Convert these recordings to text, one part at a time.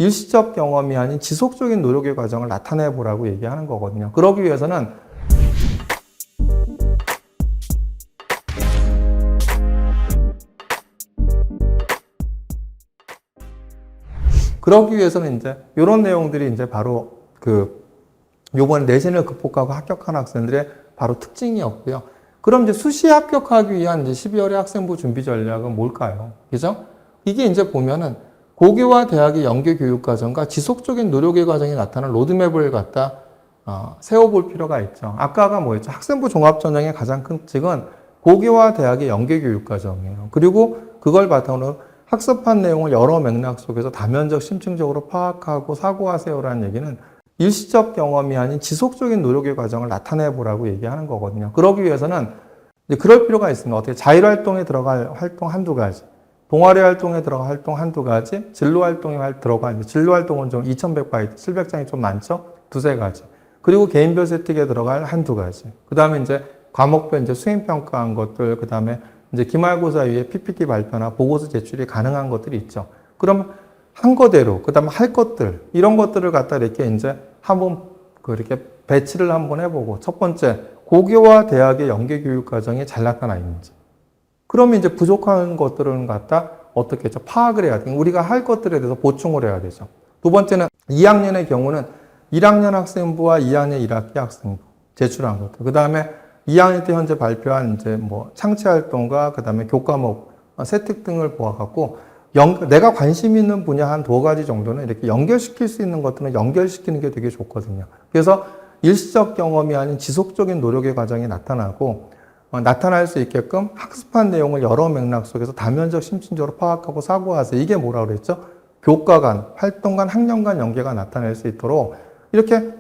일시적 경험이 아닌 지속적인 노력의 과정을 나타내 보라고 얘기하는 거거든요. 그러기 위해서는 이제 이런 내용들이 이제 바로 요번에 내신을 극복하고 합격한 학생들의 바로 특징이었고요. 그럼 이제 수시에 합격하기 위한 이제 12월의 학생부 준비 전략은 뭘까요? 그죠? 이게 이제 보면은 고교와 대학의 연계 교육 과정과 지속적인 노력의 과정이 나타나는 로드맵을 갖다 세워볼 필요가 있죠. 아까가 뭐였죠? 학생부 종합전형의 가장 큰 특징은 고교와 대학의 연계 교육 과정이에요. 그리고 그걸 바탕으로 학습한 내용을 여러 맥락 속에서 다면적 심층적으로 파악하고 사고하세요라는 얘기는 일시적 경험이 아닌 지속적인 노력의 과정을 나타내 보라고 얘기하는 거거든요. 그러기 위해서는 이제 그럴 필요가 있습니다. 어떻게 자율활동에 들어갈 활동 한두 가지, 동아리 활동에 들어갈 활동 한두 가지, 진로활동에 들어갈, 진로활동은 좀 2100바이트, 700장이 좀 많죠? 두세 가지. 그리고 개인별 세특에 들어갈 한두 가지. 그 다음에 이제 과목별 이제 수행평가한 것들, 그 다음에 이제 기말고사 위에 PPT 발표나 보고서 제출이 가능한 것들이 있죠. 그럼 한 거대로, 그 다음에 할 것들, 이런 것들을 갖다 이렇게 이제 한번 이렇게 배치를 한번 해보고, 첫 번째, 고교와 대학의 연계 교육 과정이 잘 나타나 있는지. 그러면 이제 부족한 것들은 갖다 어떻게 했죠? 파악을 해야 돼요. 우리가 할 것들에 대해서 보충을 해야 되죠. 두 번째는 2학년의 경우는 1학년 학생부와 2학년 1학기 학생부 제출한 것들. 그 다음에 2학년 때 현재 발표한 이제 뭐 창체 활동과 그 다음에 교과목 세특 등을 보아갖고 내가 관심 있는 분야 한 두어 가지 정도는 이렇게 연결시킬 수 있는 것들은 연결시키는 게 되게 좋거든요. 그래서 일시적 경험이 아닌 지속적인 노력의 과정이 나타나고 나타날 수 있게끔 학습한 내용을 여러 맥락 속에서 다면적 심층적으로 파악하고 사고하세요. 이게 뭐라고 그랬죠? 교과 간, 활동 간, 학년 간 연계가 나타날 수 있도록 이렇게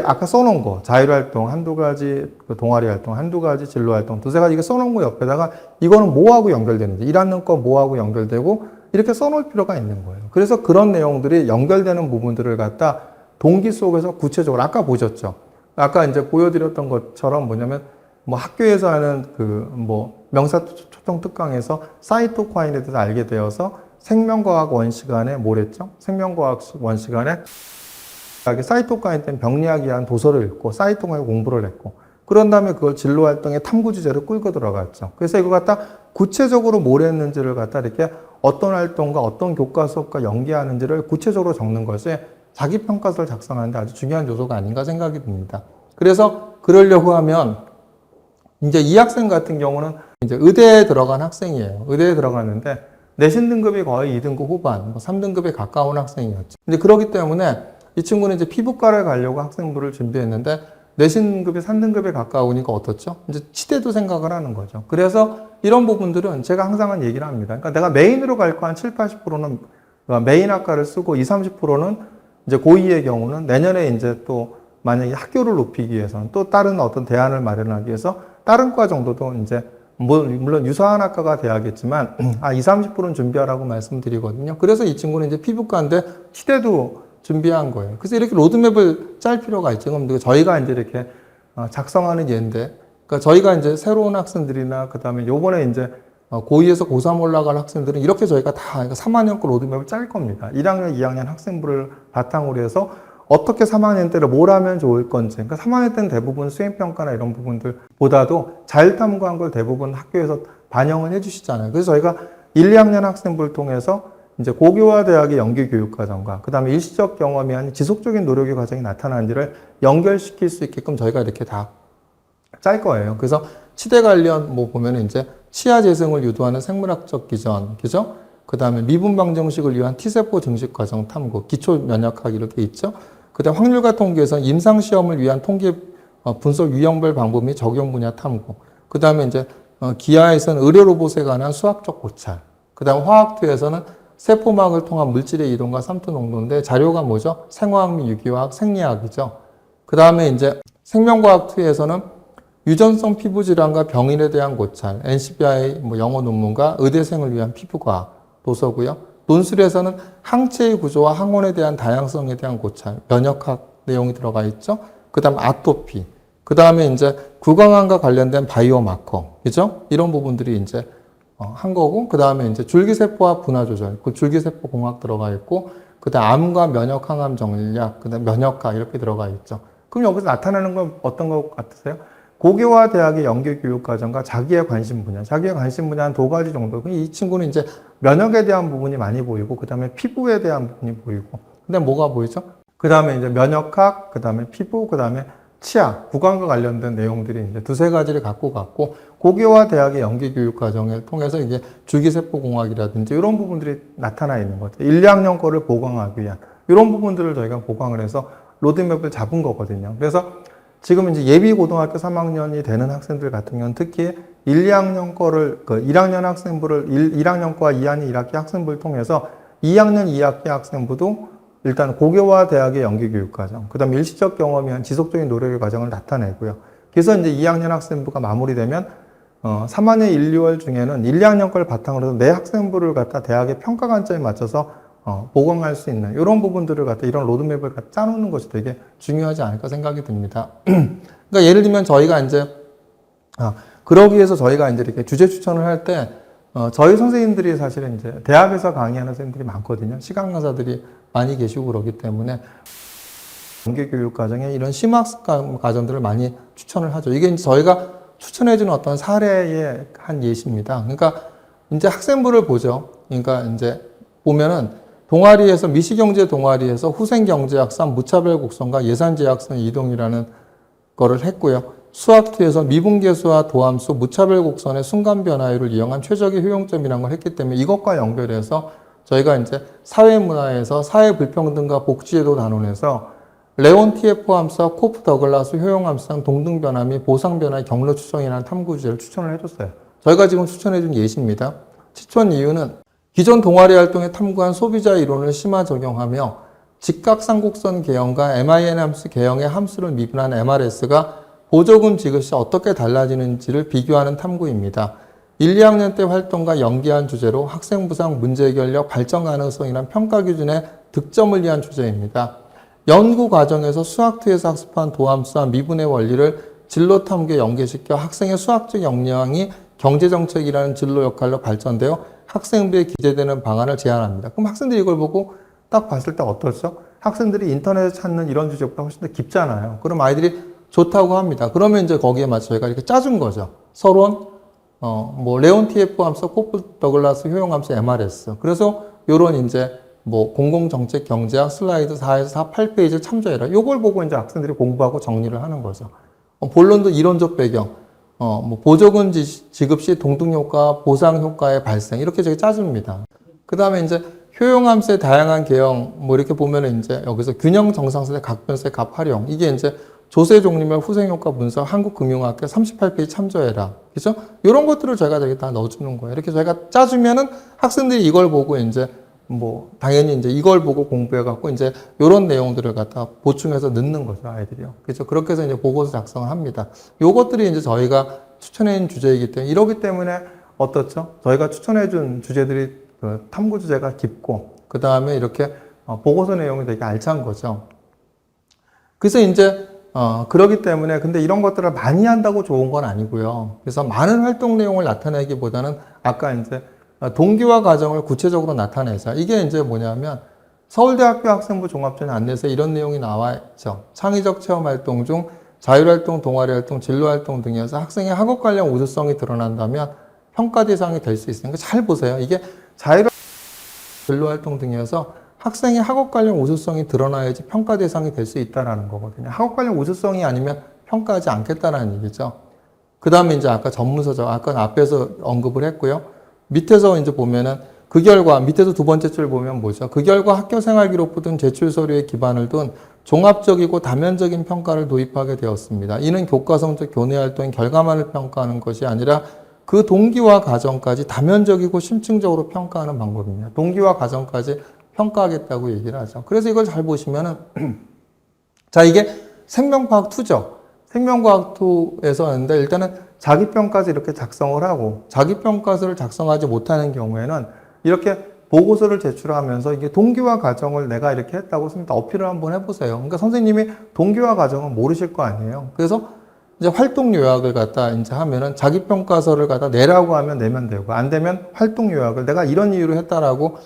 아까 써놓은 거, 자율활동 한두 가지, 동아리 활동 한두 가지, 진로활동 두세 가지 이거 써놓은 거 옆에다가 이거는 뭐하고 연결되는지, 1학년 거 뭐하고 연결되고 이렇게 써놓을 필요가 있는 거예요. 그래서 그런 내용들이 연결되는 부분들을 갖다 동기 속에서 구체적으로 아까 보셨죠? 아까 이제 보여드렸던 것처럼 뭐냐면 뭐 학교에서 하는 명사 초청 특강에서 사이토카인에 대해서 알게 되어서 생명과학 원시간에 뭐랬죠? 생명과학 원시간에 사이토카인 때문에 병리학에 대한 도서를 읽고 사이토카인 공부를 했고 그런 다음에 그걸 진로활동의 탐구 주제로 끌고 들어갔죠. 그래서 이거 갖다 구체적으로 뭘 했는지를 갖다 이렇게 어떤 활동과 어떤 교과 수업과 연계하는지를 구체적으로 적는 것이 자기평가서를 작성하는데 아주 중요한 요소가 아닌가 생각이 듭니다. 그래서 그러려고 하면 이제 이 학생 같은 경우는 이제 의대에 들어간 학생이에요. 의대에 들어갔는데 내신 등급이 거의 2등급 후반, 3등급에 가까운 학생이었죠. 근데 그렇기 때문에 이 친구는 이제 피부과를 가려고 학생부를 준비했는데 내신 등급이 3등급에 가까우니까 어떻죠? 이제 치대도 생각을 하는 거죠. 그래서 이런 부분들은 제가 항상 얘기를 합니다. 그러니까 내가 메인으로 갈 거 한 7, 80%는 메인 학과를 쓰고 20, 30%는 이제 고2의 경우는 내년에 이제 또 만약에 학교를 높이기 위해서는 또 다른 어떤 대안을 마련하기 위해서 다른 과 정도도 이제 물론 유사한 학과가 돼야겠지만 20, 30%는 준비하라고 말씀드리거든요. 그래서 이 친구는 이제 피부과인데 치대도 준비한 거예요. 그래서 이렇게 로드맵을 짤 필요가 있죠. 그럼 저희가 이제 이렇게 작성하는 예인데, 그러니까 저희가 이제 새로운 학생들이나 그 다음에 요번에 이제 고2에서 고3 올라갈 학생들은 이렇게 저희가 다 3학년 거 로드맵을 짤 겁니다. 1학년, 2학년 학생부를 바탕으로 해서 어떻게 3학년 때를 뭘 하면 좋을 건지. 그러니까 3학년 때는 대부분 수행평가나 이런 부분들보다도 자율탐구한 걸 대부분 학교에서 반영을 해주시잖아요. 그래서 저희가 1, 2학년 학생부를 통해서 이제 고교와 대학의 연계 교육 과정과 그 다음에 일시적 경험이 아닌 지속적인 노력의 과정이 나타나는지를 연결시킬 수 있게끔 저희가 이렇게 다 짤 거예요. 그래서 치대 관련 보면 이제 치아 재생을 유도하는 생물학적 기전, 그죠? 그 다음에 미분 방정식을 위한 T세포 증식 과정 탐구, 기초 면역학 이렇게 있죠. 그 다음 확률과 통계에서 임상 시험을 위한 통계 분석 유형별 방법 및 적용 분야 탐구. 그 다음에 이제 기하에서는 의료 로봇에 관한 수학적 고찰. 그 다음 화학투에서는 세포막을 통한 물질의 이동과 삼투 농도인데 자료가 뭐죠? 생화학 및 유기화학, 생리학이죠. 그 다음에 이제 생명과학2에서는 유전성 피부질환과 병인에 대한 고찰, NCBI 영어 논문과 의대생을 위한 피부과학 도서고요. 논술에서는 항체의 구조와 항원에 대한 다양성에 대한 고찰, 면역학 내용이 들어가 있죠. 그 다음 아토피, 그 다음에 이제 구강암과 관련된 바이오마커, 그죠? 이런 부분들이 이제 한 거고, 그 다음에 이제 줄기세포와 분화 조절, 그 줄기세포 공학 들어가 있고, 그다음 암과 면역 항암 전략, 그다음 면역학 이렇게 들어가 있죠. 그럼 여기서 나타나는 건 어떤 것 같으세요? 고교와 대학의 연계 교육 과정과 자기의 관심 분야, 자기의 관심 분야는 두 가지 정도. 이 친구는 이제 면역에 대한 부분이 많이 보이고, 그 다음에 피부에 대한 부분이 보이고, 근데 뭐가 보이죠? 그 다음에 이제 면역학, 그 다음에 피부, 그 다음에 치아, 구강과 관련된 내용들이 이제 두세 가지를 갖고 갔고, 고교와 대학의 연계 교육 과정을 통해서 이제 줄기세포공학이라든지 이런 부분들이 나타나 있는 거죠. 1, 2학년 거를 보강하기 위한 이런 부분들을 저희가 보강을 해서 로드맵을 잡은 거거든요. 그래서 지금 이제 예비 고등학교 3학년이 되는 학생들 같은 경우는 특히 1, 2학년 거를, 1학년 학생부를, 1학년과 2학년 1학기 학생부를 통해서 2학년 2학기 학생부도 일단 고교와 대학의 연계교육과정, 그 다음에 일시적 경험이 한 지속적인 노력의 과정을 나타내고요. 그래서 이제 2학년 학생부가 마무리되면 3학년 1, 2월 중에는 1, 2학년 걸 바탕으로 해서 내 학생부를 갖다 대학의 평가 관점에 맞춰서 보강할 수 있는 이런 부분들을 갖다 이런 로드맵을 갖다 짜놓는 것이 되게 중요하지 않을까 생각이 듭니다. 그러니까 예를 들면 저희가 이제 그러기 위해서 저희가 이제 이렇게 주제 추천을 할 때 저희 선생님들이 사실은 이제 대학에서 강의하는 선생님들이 많거든요. 시간 강사들이 많이 계시고 그러기 때문에 연계교육 과정에 이런 심학습 과정들을 많이 추천을 하죠. 이게 이제 저희가 추천해주는 어떤 사례의 한 예시입니다. 그러니까 이제 학생부를 보죠. 그러니까 이제 보면은 동아리에서 미시경제 동아리에서 후생경제학산 무차별 곡선과 예산제약선 이동이라는 거를 했고요. 수학2에서 미분계수와 도함수 무차별 곡선의 순간 변화율을 이용한 최적의 효용점이라는 걸 했기 때문에 이것과 연결해서 저희가 이제 사회문화에서 사회불평등과 복지제도 단원에서 레온티에프 함수와 코프 더글라스 효용함수상 동등변화 및 보상변화의 경로 추정이라는 탐구 주제를 추천을 해줬어요. 저희가 지금 추천해준 예시입니다. 추천 이유는 기존 동아리 활동에 탐구한 소비자 이론을 심화 적용하며 직각상곡선 개형과 MIN 함수 개형의 함수를 미분한 MRS가 보조금 지급 시 어떻게 달라지는지를 비교하는 탐구입니다. 1, 2학년 때 활동과 연계한 주제로 학생부상 문제해결력 발전 가능성이란 평가 기준의 득점을 위한 주제입니다. 연구 과정에서 수학2에서 학습한 도함수와 미분의 원리를 진로 탐구에 연계시켜 학생의 수학적 역량이 경제정책이라는 진로 역할로 발전되어 학생부에 기재되는 방안을 제안합니다. 그럼 학생들이 이걸 보고 딱 봤을 때 어떻죠? 학생들이 인터넷에 찾는 이런 주제보다 훨씬 더 깊잖아요. 그럼 아이들이 좋다고 합니다. 그러면 이제 거기에 맞춰 저희가 이렇게 짜준 거죠. 서론, 레온티에프 함수, 코프 더글라스 효용함수, MRS. 그래서 요런 이제 공공정책 경제학 슬라이드 4에서 4, 8페이지를 참조해라. 요걸 보고 이제 학생들이 공부하고 정리를 하는 거죠. 본론도 이론적 배경, 보조금 지급 시 동등효과, 보상효과의 발생. 이렇게 저희 짜줍니다. 그 다음에 이제 효용함수의 다양한 개형, 이렇게 보면은 이제 여기서 균형 정상선의 각변수의 값 활용. 이게 이제 조세 종류별 후생효과 분석, 한국금융학회 38페이지 참조해라. 그죠? 이런 것들을 저희가 저기 다 넣어주는 거예요. 이렇게 저희가 짜주면은 학생들이 이걸 보고 이제 당연히 이제 이걸 보고 공부해갖고 이제 이런 내용들을 갖다 보충해서 넣는 거죠, 아이들이요. 그죠? 그렇게 해서 이제 보고서 작성을 합니다. 요것들이 이제 저희가 추천해준 주제이기 때문에, 이러기 때문에 어떻죠? 저희가 추천해준 주제들이 탐구 주제가 깊고, 그 다음에 이렇게 보고서 내용이 되게 알찬 거죠. 그래서 이제 그러기 때문에 근데 이런 것들을 많이 한다고 좋은 건 아니고요. 그래서 많은 활동 내용을 나타내기보다는 아까 이제 동기화 과정을 구체적으로 나타내자. 이게 이제 뭐냐면 서울대학교 학생부 종합전 안내서에 이런 내용이 나와 있죠. 창의적 체험 활동 중 자율활동, 동아리활동, 진로활동 등에서 학생의 학업 관련 우수성이 드러난다면 평가 대상이 될 수 있으니까 잘 보세요. 이게 자율활동, 진로활동 등에서 학생의 학업 관련 우수성이 드러나야지 평가 대상이 될 수 있다는 거거든요. 학업 관련 우수성이 아니면 평가하지 않겠다는 얘기죠. 그 다음에 이제 아까 전문서적, 아까 앞에서 언급을 했고요. 밑에서 이제 보면은 그 결과, 밑에서 두 번째 줄 보면 뭐죠? 그 결과 학교 생활 기록부 등 제출 서류에 기반을 둔 종합적이고 다면적인 평가를 도입하게 되었습니다. 이는 교과성적 교내 활동의 결과만을 평가하는 것이 아니라 그 동기와 과정까지 다면적이고 심층적으로 평가하는 방법입니다. 동기와 과정까지 평가하겠다고 얘기를 하죠. 그래서 이걸 잘 보시면은 자, 이게 생명과학 2죠. 생명과학 2에서 하는데 일단은 자기평가서 이렇게 작성을 하고 자기평가서를 작성하지 못하는 경우에는 이렇게 보고서를 제출하면서 이게 동기와 과정을 내가 이렇게 했다고 선생님 어필을 한번 해보세요. 그러니까 선생님이 동기와 과정은 모르실 거 아니에요. 그래서 이제 활동 요약을 갖다 이제 하면은 자기평가서를 갖다 내라고 하면 내면 되고 안 되면 활동 요약을 내가 이런 이유로 했다라고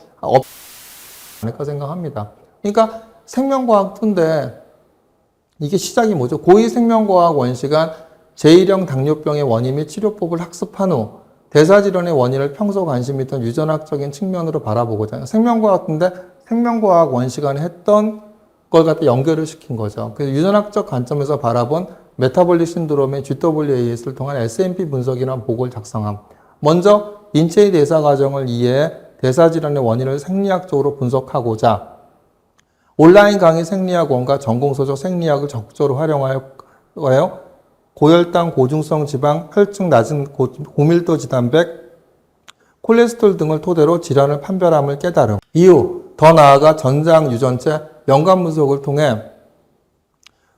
않을까 생각합니다. 그러니까 생명과학2인데 이게 시작이 뭐죠? 고2 생명과학 원시간 제1형 당뇨병의 원인 및 치료법을 학습한 후 대사질환의 원인을 평소 관심 있던 유전학적인 측면으로 바라보고자 생명과학인데 생명과학 원시간에 했던 걸 갖다 연결을 시킨 거죠. 그래서 유전학적 관점에서 바라본 메타볼릭 신드롬의 GWAS를 통한 SNP 분석이라는 보고를 작성함. 먼저 인체의 대사 과정을 이해해 대사질환의 원인을 생리학적으로 분석하고자 온라인 강의 생리학원과 전공서적 생리학을 적극적으로 활용하여 고혈당, 고중성 지방, 혈중 낮은 고밀도 지단백, 콜레스테롤 등을 토대로 질환을 판별함을 깨달음. 이후 더 나아가 전장 유전체 연관 분석을 통해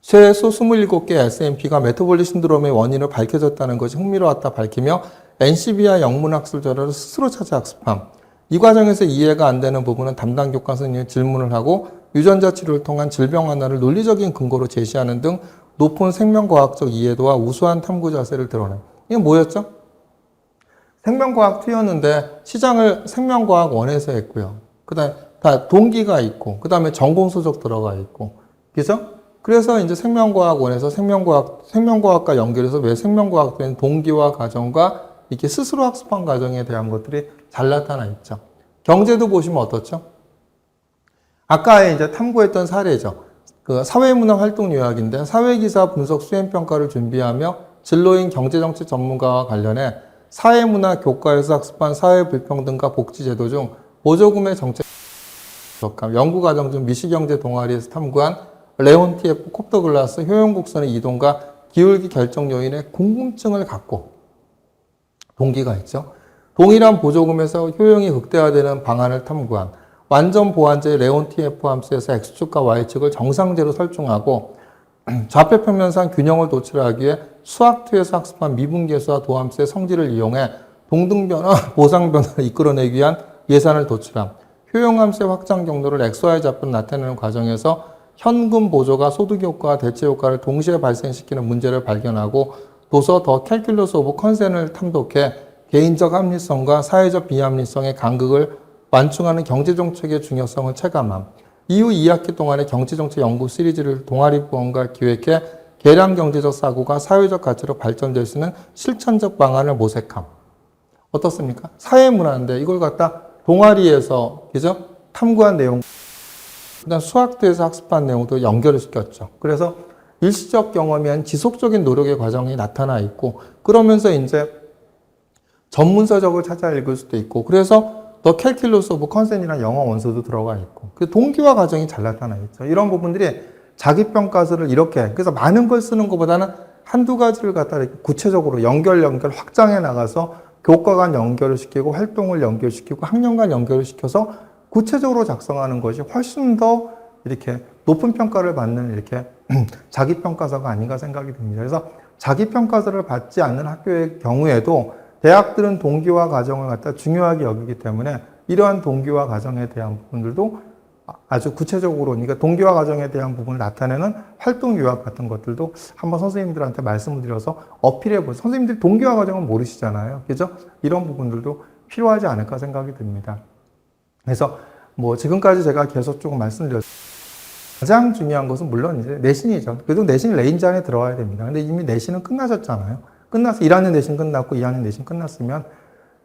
최소 27개 SNP가 메타볼릭 신드롬의 원인을 밝혀졌다는 것이 흥미로웠다 밝히며 NCBI 영문학술 자료를 스스로 찾아 학습함. 이 과정에서 이해가 안 되는 부분은 담당 교과 선생님이 질문을 하고 유전자 치료를 통한 질병 완화를 논리적인 근거로 제시하는 등 높은 생명과학적 이해도와 우수한 탐구 자세를 드러내. 이게 뭐였죠? 생명과학 2였는데 시장을 생명과학 1에서 했고요. 그 다음에 다 동기가 있고, 그 다음에 전공소적 들어가 있고, 그죠? 그래서 이제 생명과학 1에서 생명과학과 연결해서 왜 생명과학 된 동기와 과정과 이렇게 스스로 학습한 과정에 대한 것들이 잘 나타나 있죠. 경제도 보시면 어떻죠? 아까 이제 탐구했던 사례죠. 그 사회문화 활동 요약인데 사회기사 분석 수행평가를 준비하며 진로인 경제정책 전문가와 관련해 사회문화 교과에서 학습한 사회불평등과 복지제도 중 보조금의 정책 연구과정 중 미시경제 동아리에서 탐구한 레온티에프 콥더글라스 효용곡선의 이동과 기울기 결정 요인의 궁금증을 갖고 동기가 있죠. 동일한 보조금에서 효용이 극대화되는 방안을 탐구한 완전 보완제 레온티에프 함수에서 X축과 Y축을 정상제로 설정하고 좌표 평면상 균형을 도출하기 위해 수학2에서 학습한 미분계수와 도함수의 성질을 이용해 동등변화, 보상변화를 이끌어내기 위한 예산을 도출함. 효용함수의 확장 경로를 XY 좌표로 나타내는 과정에서 현금 보조가 소득효과와 대체효과를 동시에 발생시키는 문제를 발견하고 도서 더 캘큘러스 오브 컨센을 탐독해 개인적 합리성과 사회적 비합리성의 간극을 완충하는 경제정책의 중요성을 체감함. 이후 2학기 동안의 경제정책 연구 시리즈를 동아리부원과 기획해 계량경제적 사고가 사회적 가치로 발전될 수 있는 실천적 방안을 모색함. 어떻습니까? 사회문화인데 이걸 갖다 동아리에서 그죠? 탐구한 내용, 그다음 수학도에서 학습한 내용도 연결을 시켰죠. 그래서 일시적 경험이 아닌 지속적인 노력의 과정이 나타나 있고 그러면서 이제 전문서적을 찾아 읽을 수도 있고 그래서 더 캘큘러스 오브 컨센이라는 영어 원서도 들어가 있고 그 동기화 과정이 잘 나타나 있죠. 이런 부분들이 자기평가서를 이렇게 그래서 많은 걸 쓰는 것보다는 한두 가지를 갖다 이렇게 구체적으로 연결 확장해 나가서 교과 간 연결을 시키고 활동을 연결시키고 학년 간 연결을 시켜서 구체적으로 작성하는 것이 훨씬 더 이렇게 높은 평가를 받는 이렇게 자기평가서가 아닌가 생각이 듭니다. 그래서 자기평가서를 받지 않는 학교의 경우에도 대학들은 동기화 과정을 갖다 중요하게 여기기 때문에 이러한 동기화 과정에 대한 부분들도 아주 구체적으로, 그러니까 동기화 과정에 대한 부분을 나타내는 활동 요약 같은 것들도 한번 선생님들한테 말씀을 드려서 어필해 보세요. 선생님들이 동기화 과정은 모르시잖아요. 그죠? 이런 부분들도 필요하지 않을까 생각이 듭니다. 그래서 뭐 지금까지 제가 계속 조금 말씀드렸죠. 가장 중요한 것은 물론 이제 내신이죠. 그래도 내신 레인지 안에 들어와야 됩니다. 근데 이미 내신은 끝나셨잖아요. 끝나서 1학년 내신 끝났고 2학년 내신 끝났으면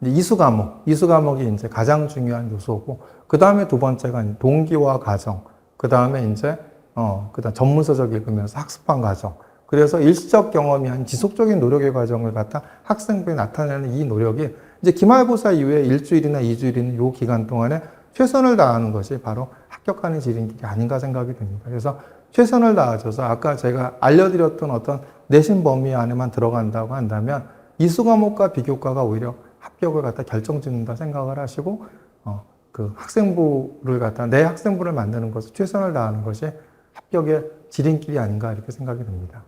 이제 이수 과목이 이제 가장 중요한 요소고 그 다음에 두 번째가 동기화 과정, 그 다음에 이제 그다음 전문서적 읽으면서 학습한 과정. 그래서 일시적 경험이 아닌 지속적인 노력의 과정을 갖다 학생부에 나타내는 이 노력이 이제 기말고사 이후에 일주일이나 2주일 있는 요 기간 동안에 최선을 다하는 것이 바로 합격하는 지름길이 아닌가 생각이 듭니다. 그래서 최선을 다하셔서 아까 제가 알려드렸던 어떤 내신 범위 안에만 들어간다고 한다면 이수 과목과 비교과가 오히려 합격을 갖다 결정짓는다 생각을 하시고 그 학생부를 갖다 내 학생부를 만드는 것에 최선을 다하는 것이 합격의 지름길이 아닌가 이렇게 생각이 듭니다.